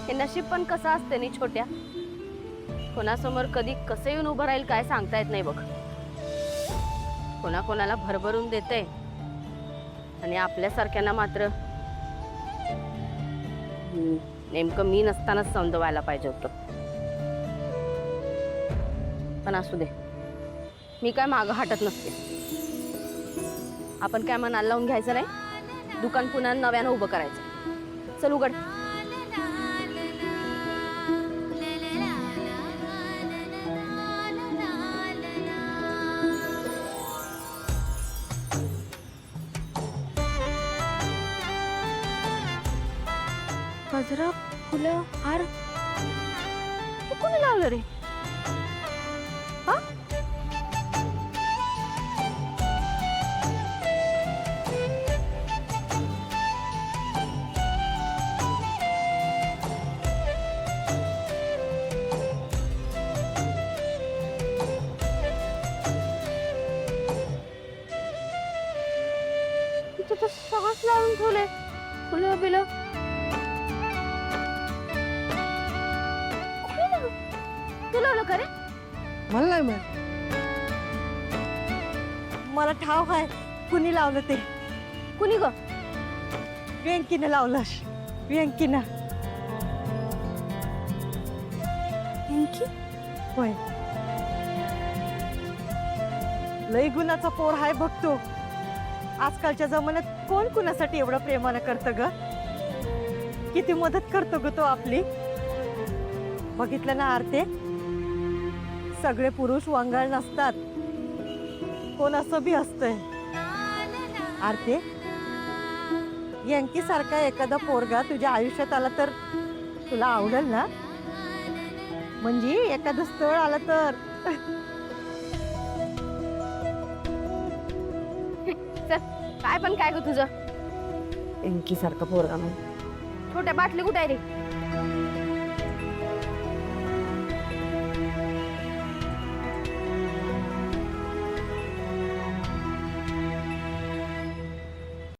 हे नशीब पण कसं असते नी छोट्या, कोणासमोर कधी कसं येऊन उभं राहील काय सांगता येत नाही बघ. कोणाकोणाला भरभरून देते आणि आपल्यासारख्यांना मात्र नेमकं मी नसतानाच समजवायला पाहिजे होतं. पण असू दे, मी काय मागं हटत नसते. आपण काय मनाला लावून घ्यायचं नाही, दुकान पुन्हा नव्यानं उभं करायचं. चल उघड. गजरा, फुलं, हार हे कोणी लावलं रे? हा? इथे तर सगळंच लावून ठेवलंय, फुलं बिलं. तू लावलं का रे? मला नाही माहित. मला ठाव आहे कुणी लावलं ते. कुणी ग? व्यंकीनं लावलं. व्यंकीनं. व्यंकी? होय. लई गुणाचा पोर हाय बघतो. आजकालच्या जमान्यात कोण कुणासाठी एवढं प्रेमानं करतं ग? किती मदत करतो ग तो आपली. बघितलं ना आरते, सगळे पुरुष वंगाळ नसतात, कोण असं बी असतंय. आरते, यांकी सारखा एखादा पोरगा तुझ्या आयुष्यात आला तर तुला आवडेल ना? म्हणजे एखादं स्थळ आलं तर. चल, काय पण काय ग तुझं? यांकी सारखा पोरगा नाही. छोट्या बाटली कुठे आहे रे?